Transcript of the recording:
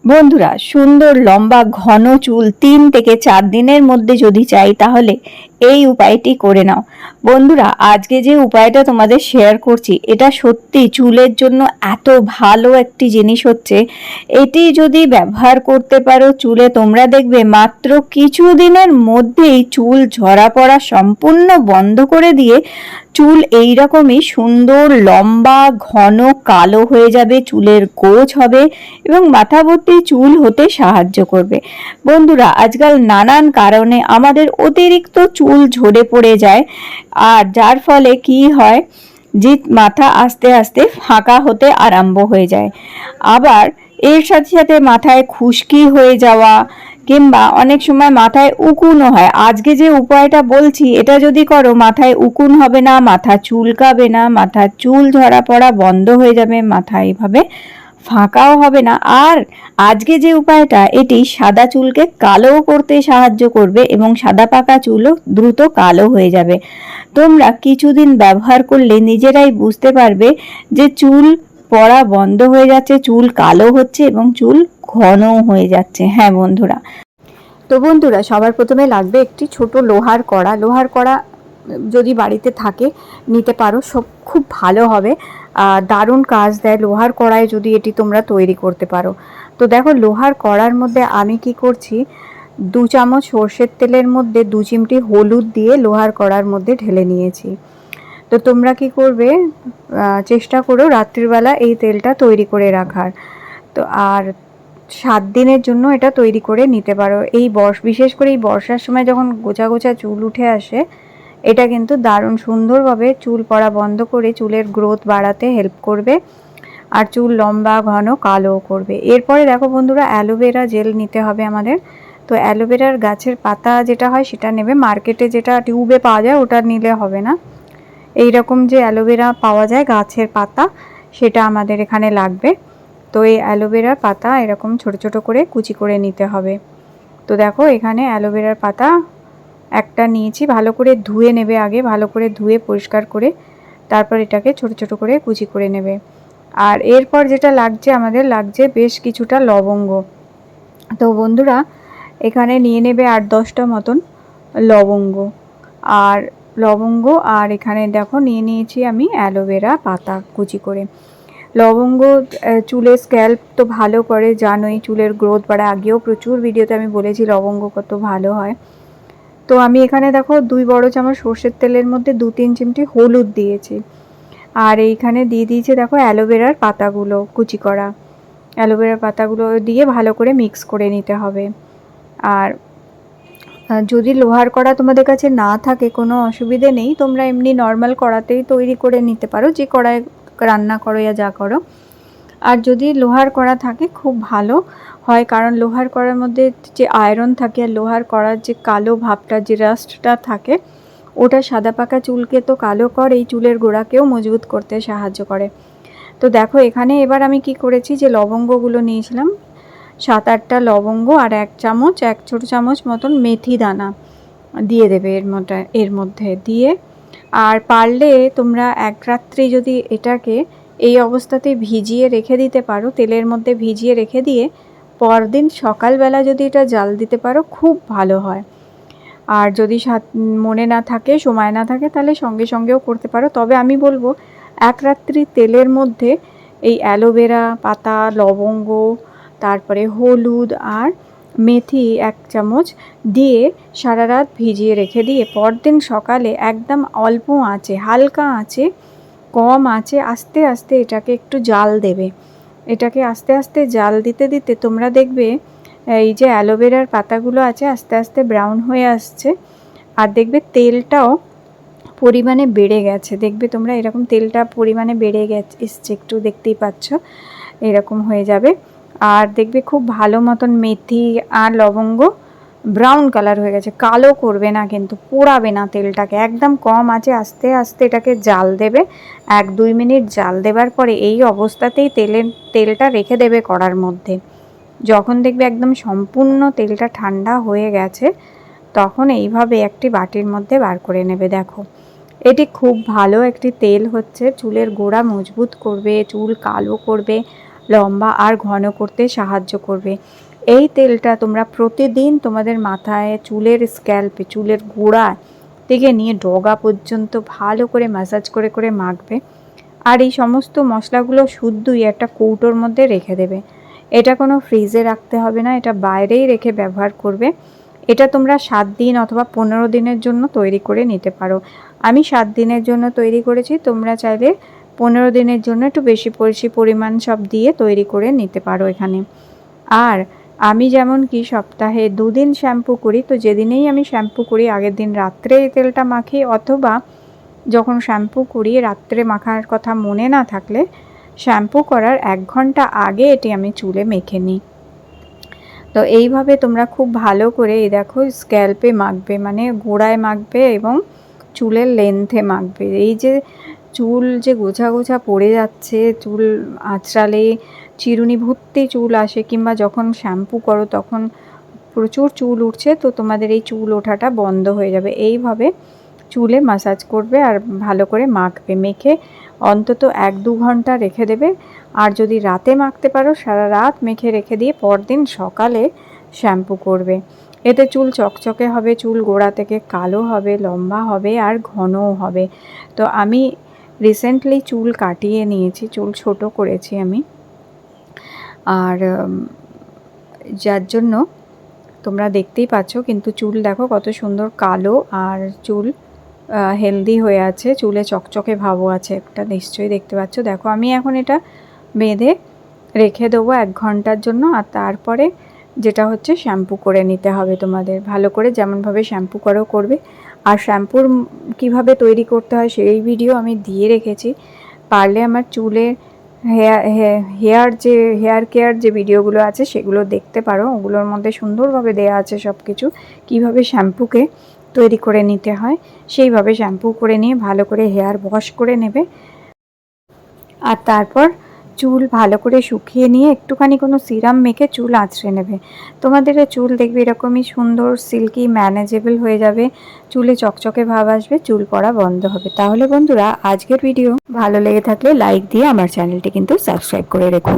বন্ধুরা, সুন্দর লম্বা ঘন চুল 3 থেকে 4 দিনের মধ্যে যদি চাই তাহলে এই উপায়টি করে নাও। বন্ধুরা, আজকে যে উপায়টা তোমাদের শেয়ার করছি এটা সত্যি চুলের জন্য এত ভালো একটি জিনিস হচ্ছে। এটি যদি ব্যবহার করতে পারো চুলে, তোমরা দেখবে মাত্র কিছু দিনের মধ্যেই চুল ঝরা পড়া সম্পূর্ণ বন্ধ করে দিয়ে চুল এইরকমই সুন্দর লম্বা ঘন কালো হয়ে যাবে, চুলের গোছ হবে এবং মাথা ভর্তি চুল হতে সাহায্য করবে। বন্ধুরা, আজকাল নানান কারণে আমাদের অতিরিক্ত চুল ঝরে পড়ে যায়, আর যার ফলে কি হয় যে মাথা আস্তে আস্তে ফাঁকা হতে আরম্ভ হয়ে যায়। আবার এর সাথে সাথে মাথায় খুশকি হয়ে যাওয়া কিংবা অনেক সময় মাথায় উকুনও হয়। আজকে যে উপায়টা বলছি এটা যদি করো, মাথায় উকুন হবে না, মাথা চুলকাবে না, মাথার চুল ঝরা পড়া বন্ধ হয়ে যাবে, মাথা এইভাবে ফাঁকাও হবে না। আর আজকে যে উপায়টা এটি সাদা চুলকে কালোও করতে সাহায্য করবে এবং সাদা পাকা চুলও দ্রুত কালো হয়ে যাবে। তোমরা কিছুদিন ব্যবহার করলে নিজেরাই বুঝতে পারবে যে চুল পড়া বন্ধ হয়ে যাচ্ছে, চুল কালো হচ্ছে এবং চুল ঘনও হয়ে যাচ্ছে। হ্যাঁ বন্ধুরা, তো বন্ধুরা, সবার প্রথমে লাগবে একটি ছোট লোহার কড়া। লোহার কড়া যদি বাড়িতে থাকে নিতে পারো, সব খুব ভালো হবে, দারুণ কাজ দেয় লোহার কড়াই যদি এটি তোমরা তৈরি করতে পারো। তো দেখো, লোহার কড়ার মধ্যে আমি কি করছি, 2 চামচ সর্ষের তেলের মধ্যে 2 চিমটি হলুদ দিয়ে লোহার কড়ার মধ্যে ঢেলে নিয়েছি। তো তোমরা কি করবে, চেষ্টা করো রাত্রিবেলা এই তেলটা তৈরি করে রাখার। তো আর 7 দিনের জন্য এটা তৈরি করে নিতে পারো। বিশেষ করে এই বর্ষার সময় যখন গোছা গোছা চুল উঠে আসে, এটা কিন্তু দারুণ সুন্দরভাবে চুল পড়া বন্ধ করে চুলের গ্রোথ বাড়াতে হেল্প করবে আর চুল লম্বা ঘন কালো করবে। এরপরে দেখো বন্ধুরা, অ্যালোভেরা জেল নিতে হবে আমাদের। তো অ্যালোভেরার গাছের পাতা যেটা হয় সেটা নেবে, মার্কেটে যেটা টিউবে পাওয়া যায় ওটা নিলে হবে না। এই রকম যে অ্যালোভেরা পাওয়া যায় গাছের পাতা, সেটা আমাদের এখানে লাগবে। তো এই অ্যালোভেরার পাতা এরকম ছোট ছোট করে কুচি করে নিতে হবে। তো দেখো, এখানে অ্যালোভেরার পাতা একটা নিয়েছি, ভালো করে ধুয়ে নেবে আগে, ভালো করে ধুয়ে পরিষ্কার করে তারপর এটাকে ছোট ছোট করে কুচি করে নেবে। আর এরপর যেটা লাগছে, আমাদের লাগছে বেশ কিছুটা লবঙ্গ। তো বন্ধুরা, এখানে নিয়ে নেবে 8-10টা মতন লবঙ্গ। আর আর এখানে দেখো নিয়ে নিয়েছি আমি অ্যালোভেরা পাতা কুচি করে। লবঙ্গ চুলের স্ক্যাল্প তো ভালো করে, জানোই চুলের গ্রোথ বাড়ায়, আগেও প্রচুর ভিডিওতে আমি বলেছি লবঙ্গ কত ভালো হয়। তো আমি এখানে দেখো 2 বড় চামচ সর্ষের তেলের মধ্যে 2-3 চিমটি হলুদ দিয়েছি। আর এইখানে দিয়ে দিয়েছি দেখো অ্যালোভেরার পাতাগুলো কুচি করা। অ্যালোভেরার পাতাগুলো দিয়ে ভালো করে মিক্স করে নিতে হবে। আর যদি লোহার কড়া তোমাদের কাছে না থাকে কোনো অসুবিধে নেই, তোমরা এমনি নর্মাল কড়াতেই তৈরি করে নিতে পারো, যে কড়ায় রান্না করো या যা করো। আর যদি লোহার কড়া থাকে খুব ভালো হয়, কারণ লোহার কড়ার মধ্যে যে আয়রন থাকে আর লোহার কড়ার যে কালো ভাবটা, যে রাস্টটা থাকে, ওটা সাদা পাকা চুলকে তো কালো করে, এই চুলের গোড়াকেও মজবুত করতে সাহায্য করে। তো দেখো, এখানে এবার আমি কি করেছি, যে লবঙ্গগুলো নিয়েছিলাম 7-8টা লবঙ্গ আর 1 ছোট চামচ মতন মেথি দানা দিয়ে দেবে এর মধ্যে দিয়ে। আর পারলে তোমরা 1 রাত্রি যদি এটাকে এই অবস্থাতেই ভিজিয়ে রেখে দিতে পারো, তেলের মধ্যে ভিজিয়ে রেখে দিয়ে পরদিন সকালবেলা যদি এটা জাল দিতে পারো খুব ভালো হয়। আর যদি মনে না থাকে, সময় না থাকে, তাহলে সঙ্গে সঙ্গেও করতে পারো। তবে আমি বলবো 1 রাত্রি তেলের মধ্যে এই অ্যালোভেরা পাতা, লবঙ্গ, তারপরে হলুদ আর মেথি 1 চামচ দিয়ে সারা রাত ভিজিয়ে রেখে দিয়ে পরদিন সকালে একদম অল্প আঁচে, হালকা আঁচে, কম আঁচে আস্তে আস্তে এটাকে একটু জাল দেবে। এটাকে আস্তে আস্তে জাল দিতে দিতে তোমরা দেখবে এই যে অ্যালোভেরার পাতাগুলো আছে আস্তে আস্তে ব্রাউন হয়ে আসছে, আর দেখবে তেলটাও পরিমাণে বেড়ে গেছে। দেখবে তোমরা এরকম তেলটা পরিমাণে বেড়ে এসছে, একটু দেখতেই পাচ্ছ এরকম হয়ে যাবে। আর দেখবে খুব ভালো মতন মেথি আর লবঙ্গ ব্রাউন কালার হয়ে গেছে, কালো করবে না কিন্তু, পোড়াবে না তেলটাকে, একদম কম আছে আস্তে আস্তে এটাকে জাল দেবে। 1-2 মিনিট জাল দেবার পরে এই অবস্থাতেই তেলটা রেখে দেবে কড়ার মধ্যে। যখন দেখবে একদম সম্পূর্ণ তেলটা ঠান্ডা হয়ে গেছে, তখন এইভাবে একটি বাটির মধ্যে বার করে নেবে। দেখো, এটি খুব ভালো একটি তেল হচ্ছে, চুলের গোড়া মজবুত করবে, চুল কালো করবে লম্বা আর ঘন করতে সাহায্য করবে। এই তেলটা তোমরা প্রতিদিন তোমাদের মাথায়, চুলের স্ক্যাল্পে, চুলের গোড়া থেকে নিয়ে ডগা পর্যন্ত ভালো করে ম্যাসাজ করে করে মাখবে। আর এই সমস্ত মশলাগুলো শুদ্ধই একটা কৌটোর মধ্যে রেখে দেবে। এটা কোনো ফ্রিজে রাখতে হবে না, এটা বাইরেই রেখে ব্যবহার করবে। এটা তোমরা 7 দিন অথবা 15 দিনের জন্য তৈরি করে নিতে পারো। আমি 7 দিনের জন্য তৈরি করেছি, তোমরা চাইলে 15 দিনের জন্য একটু বেশি পরিমাণ সব দিয়ে তৈরি করে নিতে পারো এখানে। আর আমি যেমন কি সপ্তাহে 2 দিন শ্যাম্পু করি, তো যেদিনেই আমি শ্যাম্পু করি আগের দিন রাত্রে এই তেলটা মাখি, অথবা যখন শ্যাম্পু করি রাত্রে মাখার কথা মনে না থাকলে শ্যাম্পু করার 1 ঘন্টা আগে এটি আমি চুলে মেখে নিই। তো এইভাবে তোমরা খুব ভালো করে এই দেখো স্ক্যাল্পে মাখবে, মানে গোড়ায় মাখবে এবং চুলের লেন্থে মাখবে। এই যে চুল যে গোছা গোছা পড়ে যাচ্ছে, চুল আঁচড়ালে চিরুনি ভর্তি চুল আসে, কিংবা যখন শ্যাম্পু করো তখন প্রচুর চুল উঠছে, তো তোমাদের এই চুল ওঠাটা বন্ধ হয়ে যাবে। এইভাবে চুলে ম্যাসাজ করবে আর ভালো করে মাখবে, মেখে অন্তত 1-2 ঘন্টা রেখে দেবে। আর যদি রাতে মাখতে পারো সারা রাত মেখে রেখে দিয়ে পরদিন সকালে শ্যাম্পু করবে। এতে চুল চকচকে হবে, চুল গোড়া থেকে কালো হবে, লম্বা হবে আর ঘনও হবে। তো আমি রিসেন্টলি চুল কাটিয়ে নিয়েছি, চুল ছোট করেছি আমি, আর যার জন্য তোমরা দেখতেই পাচ্ছ, কিন্তু চুল দেখো কত সুন্দর কালো, আর চুল হেলদি হয়ে আছে, চুলে চকচকে ভাবও আছে একটা, নিশ্চয়ই দেখতে পাচ্ছ। দেখো আমি এখন এটা বেঁধে রেখে দেবো 1 ঘন্টার জন্য। আর তারপরে যেটা হচ্ছে শ্যাম্পু করে নিতে হবে তোমাদের ভালো করে, যেমনভাবে শ্যাম্পু করবে। আর শ্যাম্পুর কিভাবে তৈরি করতে হয় সেই ভিডিও আমি দিয়ে রেখেছি, পারলে আমার চুলের হেয়ার কেয়ার যে ভিডিওগুলো আছে সেগুলো দেখতে পারো। ওগুলোর মধ্যে সুন্দরভাবে দেয়া আছে সব কিছু, কীভাবে শ্যাম্পুকে তৈরি করে নিতে হয়। সেইভাবে শ্যাম্পু করে নিয়ে ভালো করে হেয়ার ওয়াশ করে নেবে। আর তারপর চুল ভালো করে শুকিয়ে নিয়ে একটুখানি কোনো সিরাম মেখে চুল আঁচড়ে নেবে। তোমাদের চুল দেখবে এরকমই সুন্দর সিল্কি ম্যানেজেবল হয়ে যাবে, চুলে চকচকে ভাব আসবে, চুল পড়া বন্ধ হবে। তাহলে বন্ধুরা আজকের ভিডিও ভালো লেগে থাকলে লাইক দিয়ে আমার চ্যানেলটি কিন্তু সাবস্ক্রাইব করে রেখো।